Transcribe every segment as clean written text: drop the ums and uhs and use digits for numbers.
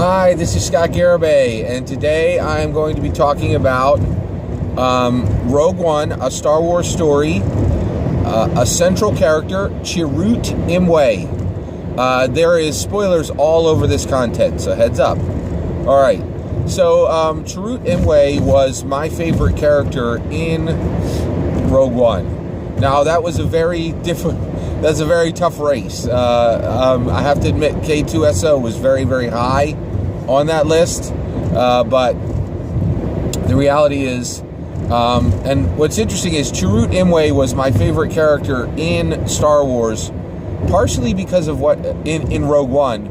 Hi, this is Scott Garibay, and today I am going to be talking about Rogue One, a Star Wars story, a central character, Chirrut Imwe. There is spoilers all over this content, so heads up. All right, so Chirrut Imwe was my favorite character in Rogue One. Now that was a very tough race. I have to admit, K2SO was very, very high on that list, but the reality is, and what's interesting is Chirrut Imwe was my favorite character in Star Wars, partially because of what in Rogue One,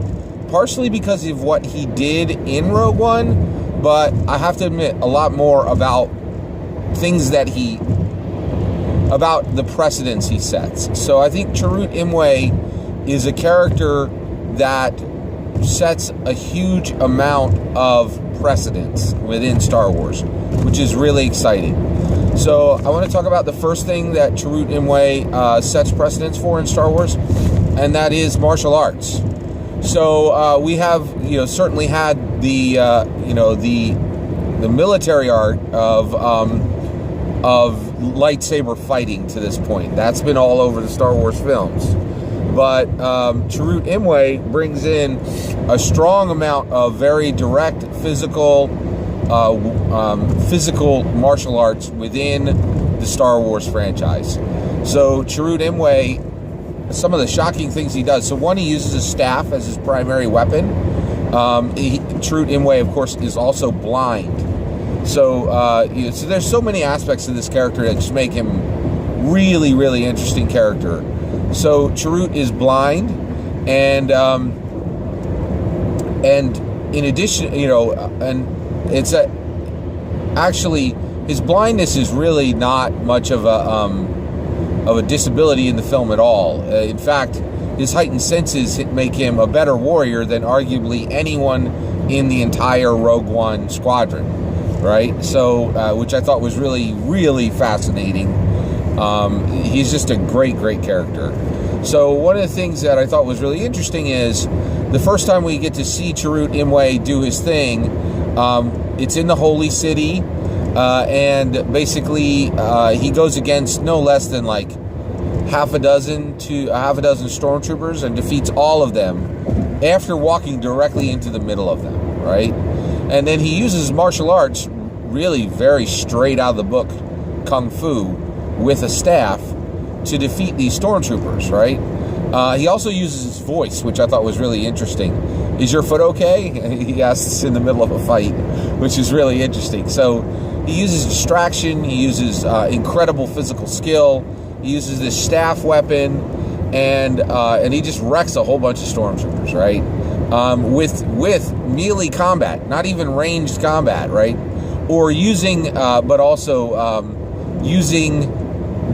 partially because of what he did in Rogue One, but I have to admit a lot more about things that about the precedents he sets. So I think Chirrut Imwe is a character that sets a huge amount of precedence within Star Wars, which is really exciting. So I want to talk about the first thing that Chirrut Imwe sets precedence for in Star Wars, and that is martial arts. So we have, certainly had the military art of lightsaber fighting to this point. That's been all over the StarArs films. But Chirrut Imwe brings in a strong amount of very direct physical martial arts within the Star Wars franchise. So Chirrut Imwe, some of the shocking things he does. So one, he uses a staff as his primary weapon. Chirrut Imwe, of course, is also blind. So, so there's so many aspects of this character that just make him really, really interesting character. So Chirrut is blind, and in addition, and it's actually his blindness is really not much of a disability in the film at all. In fact, his heightened senses make him a better warrior than arguably anyone in the entire Rogue One squadron. Right, so which I thought was really, really fascinating. He's just a great, great character. So one of the things that I thought was really interesting is the first time we get to see Chirrut Imwe do his thing. It's in the Holy City, and basically he goes against no less than like half a dozen stormtroopers and defeats all of them after walking directly into the middle of them. Right. And then he uses martial arts, really very straight out of the book, Kung Fu, with a staff to defeat these stormtroopers, right? He also uses his voice, which I thought was really interesting. Is your foot okay? He asks in the middle of a fight, which is really interesting. So he uses distraction, he uses incredible physical skill, he uses this staff weapon, and he just wrecks a whole bunch of stormtroopers, right? With melee combat, not even ranged combat, right? Or using, but also using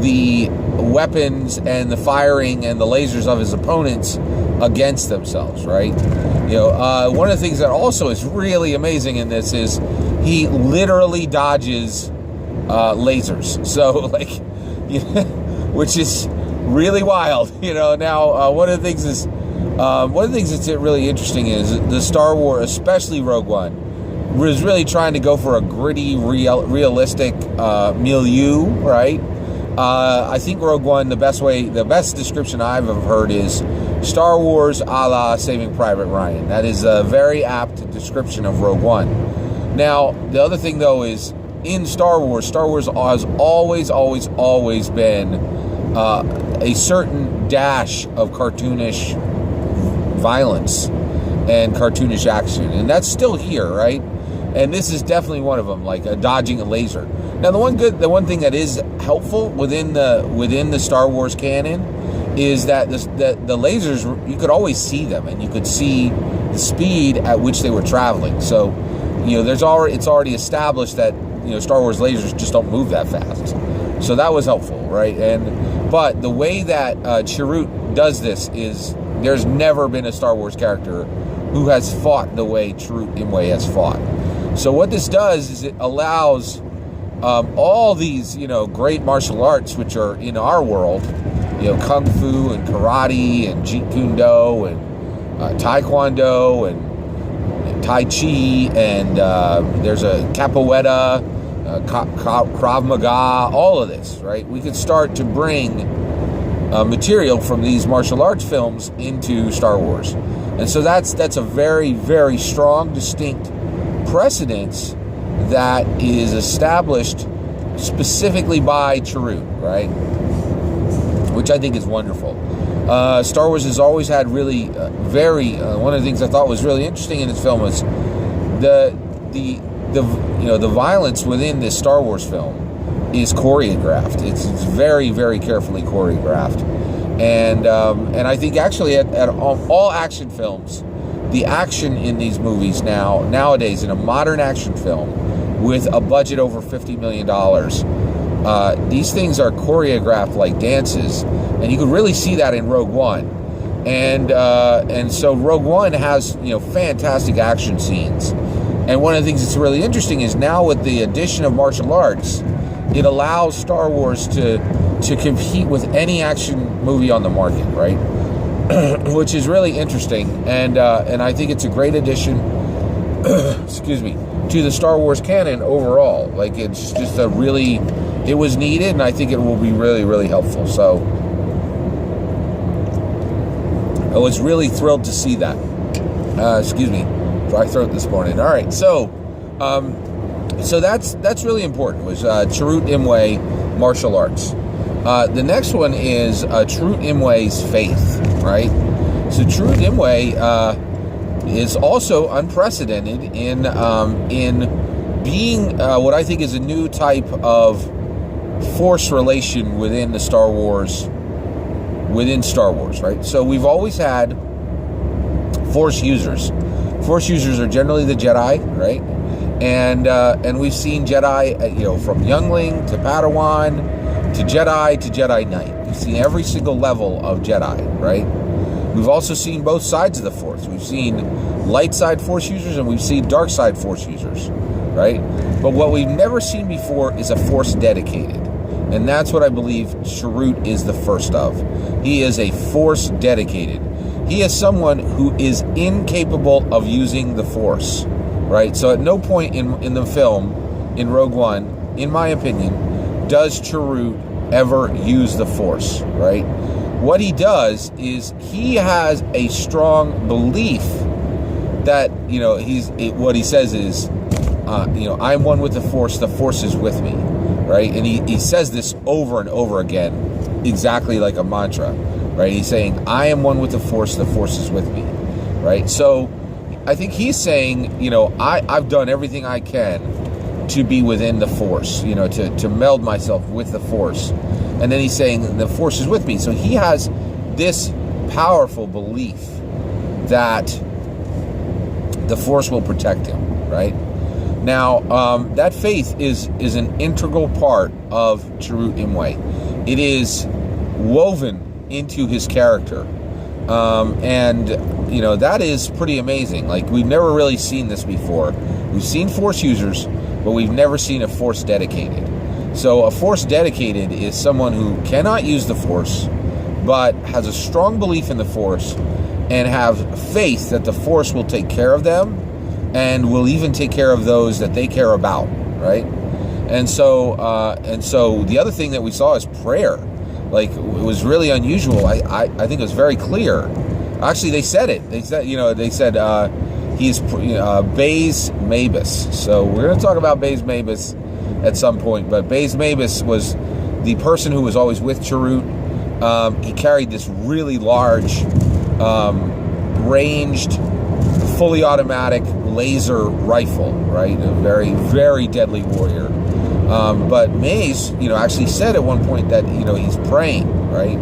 the weapons and the firing and the lasers of his opponents against themselves, right? One of the things that also is really amazing in this is he literally dodges lasers. So, which is really wild, Now, one of the things that's really interesting is the Star Wars, especially Rogue One, was really trying to go for a gritty, realistic milieu, right? I think Rogue One, the best description I've ever heard is Star Wars a la Saving Private Ryan. That is a very apt description of Rogue One. Now, the other thing, though, is in Star Wars has always been a certain dash of cartoonish violence and cartoonish action, and that's still here, right? And this is definitely one of them, like dodging a laser. Now, the one thing that is helpful within the Star Wars canon is that the lasers, you could always see them, and you could see the speed at which they were traveling. So, it's already established that Star Wars lasers just don't move that fast. So that was helpful, right? But the way that Chirrut does this is there's never been a Star Wars character who has fought the way Chirrut Imwe has fought. So what this does is it allows all these, great martial arts, which are in our world, Kung Fu and karate and Jeet Kune Do and Taekwondo and Tai Chi, and there's a capoeira, Krav Maga, all of this, right? We could start to bring material from these martial arts films into Star Wars. And so that's a very, very strong, distinct precedence that is established specifically by Chirrut, right? Which I think is wonderful. Star Wars has always had really one of the things I thought was really interesting in this film was the violence within this Star Wars film is choreographed. It's very, very carefully choreographed, and I think actually at all action films, the action in these movies nowadays in a modern action film with a budget over $50 million, these things are choreographed like dances, and you could really see that in Rogue One, and so Rogue One has fantastic action scenes, and one of the things that's really interesting is now with the addition of martial arts, it allows Star Wars to compete with any action movie on the market, right? Which is really interesting, and I think it's a great addition, excuse me, to the Star Wars canon overall. Like, it's just it was needed, and I think it will be really, really helpful. So I was really thrilled to see that. Excuse me, dry throat this morning. All right, so that's really important. Was Chirrut Imwe martial arts. The next one is Chirrut Imwe's faith, right? So Chirrut Imwe is also unprecedented in being what I think is a new type of force relation within Star Wars, right? So we've always had force users. Force users are generally the Jedi, right? And we've seen Jedi, from youngling to Padawan to Jedi Knight. We've seen every single level of Jedi, right? We've also seen both sides of the Force. We've seen light side Force users and we've seen dark side Force users, right? But what we've never seen before is a Force dedicated. And that's what I believe Chirrut is the first of. He is a Force dedicated. He is someone who is incapable of using the Force, right? So at no point in the film, in Rogue One, in my opinion, does Chirrut ever use the Force, right? What he does is he has a strong belief that, what he says is, I'm one with the Force is with me, right? And he says this over and over again, exactly like a mantra, right? He's saying, I am one with the Force is with me, right? So I think he's saying, I've done everything I can to be within the Force, to meld myself with the Force. And then he's saying the Force is with me. So he has this powerful belief that the Force will protect him, right? Now, that faith is an integral part of Chirrut Imwe. It is woven into his character. And that is pretty amazing. Like, we've never really seen this before. We've seen Force users, but we've never seen a Force dedicated. So a Force dedicated is someone who cannot use the Force, but has a strong belief in the Force and have faith that the Force will take care of them and will even take care of those that they care about, right? And so the other thing that we saw is prayer. Like, it was really unusual. I think it was very clear. Actually, they said it. They said he's Baze Mabus. So we're going to talk about Baze Mabus at some point. But Baze Mabus was the person who was always with Chirrut. He carried this really large, ranged, fully automatic laser rifle, right? A very, very deadly warrior. But Maze, actually said at one point that, he's praying, right?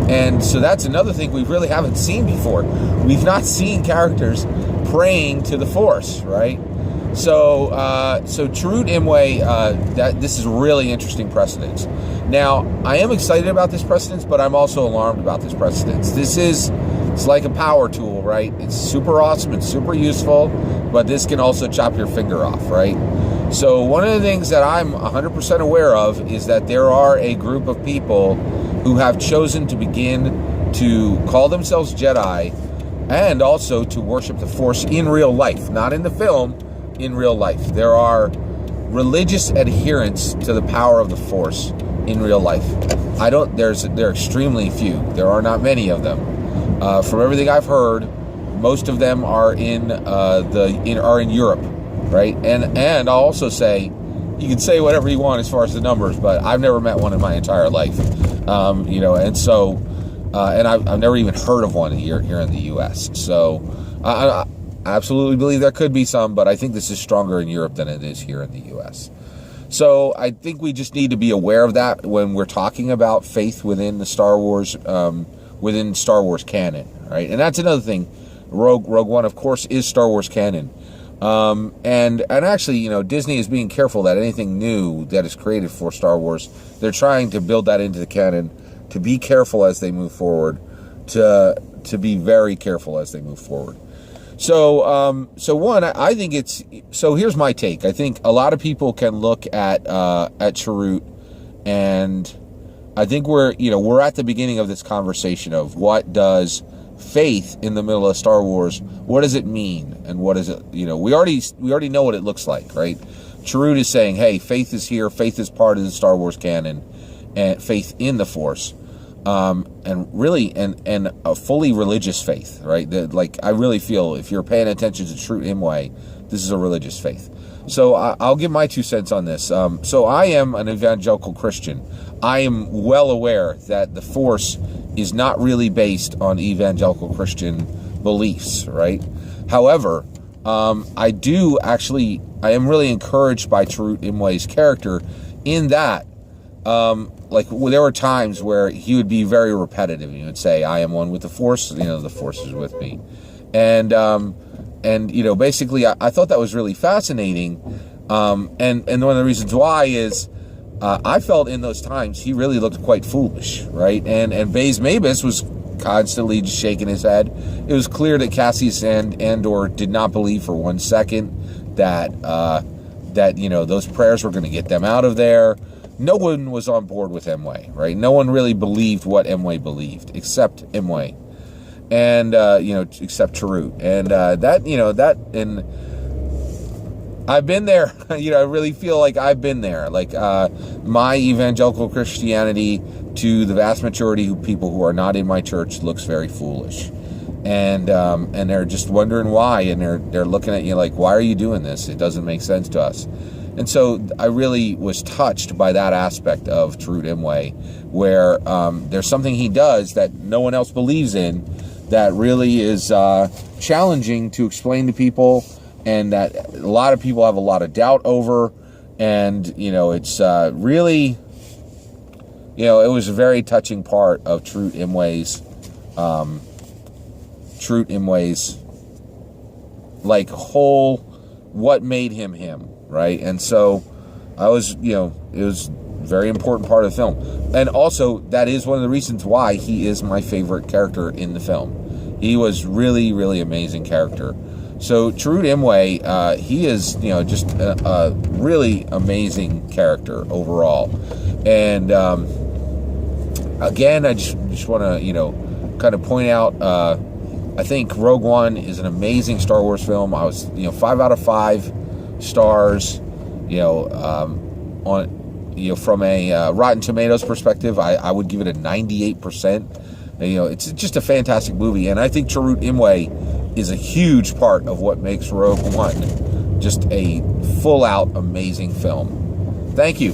And so that's another thing we really haven't seen before. We've not seen characters praying to the Force, right? So Chirrut Imwe, this is a really interesting precedence. Now, I am excited about this precedence, but I'm also alarmed about this precedence. It's like a power tool, right? It's super awesome and super useful, but this can also chop your finger off, right? So one of the things that I'm 100% aware of is that there are a group of people who have chosen to begin to call themselves Jedi and also to worship the Force in real life, not in the film, in real life. There are religious adherents to the power of the Force in real life. There are extremely few. There are not many of them. From everything I've heard, most of them are in Europe, right? And I'll also say, you can say whatever you want as far as the numbers, but I've never met one in my entire life, and so, and I've never even heard of one here in the U.S. So I absolutely believe there could be some, but I think this is stronger in Europe than it is here in the U.S. So I think we just need to be aware of that when we're talking about faith within the Star Wars, within Star Wars canon, right? And that's another thing. Rogue One, of course, is Star Wars canon. And actually, Disney is being careful that anything new that is created for Star Wars, they're trying to build that into the canon, to be careful as they move forward, to be very careful as they move forward. So one, I think so here's my take. I think a lot of people can look at Chirrut, and I think we're at the beginning of this conversation of what does faith in the middle of Star Wars, what does it mean, and what is it, we already know what it looks like, right? Chirrut is saying, hey, faith is here, faith is part of the Star Wars canon, and faith in the Force, and really, and a fully religious faith, right? I really feel if you're paying attention to Chirrut Imwe, this is a religious faith. So I'll give my 2 cents on this. So I am an evangelical Christian. I am well aware that the Force is not really based on evangelical Christian beliefs, right? However, I am really encouraged by Chirrut Imwe's character in that, there were times where he would be very repetitive. He would say, I am one with the Force, the Force is with me. And basically I thought that was really fascinating. And one of the reasons why is, I felt in those times he really looked quite foolish, right? And Baze Mabus was constantly just shaking his head. It was clear that Cassius Andor did not believe for 1 second that those prayers were going to get them out of there. No one was on board with Imwe, right? No one really believed what Imwe believed, except Imwe, and except Chirrut, and I've been there. I really feel like I've been there. My evangelical Christianity, to the vast majority of people who are not in my church, looks very foolish, and they're just wondering why, and they're looking at you like, why are you doing this? It doesn't make sense to us. And so I really was touched by that aspect of Chirrut Imwe, where there's something he does that no one else believes in, that really is challenging to explain to people, and that a lot of people have a lot of doubt over. And, it's really, it was a very touching part of Chirrut Imwe's, whole, what made him, right? And so it was a very important part of the film. And also, that is one of the reasons why he is my favorite character in the film. He was really, really amazing character. So Chirrut Imwe, he is, just a really amazing character overall. And again, I just want to, kind of point out, I think Rogue One is an amazing Star Wars film. I was, 5 out of 5 stars, from a Rotten Tomatoes perspective, I would give it a 98%. It's just a fantastic movie, and I think Chirrut Imwe is a huge part of what makes Rogue One just a full-out amazing film. Thank you.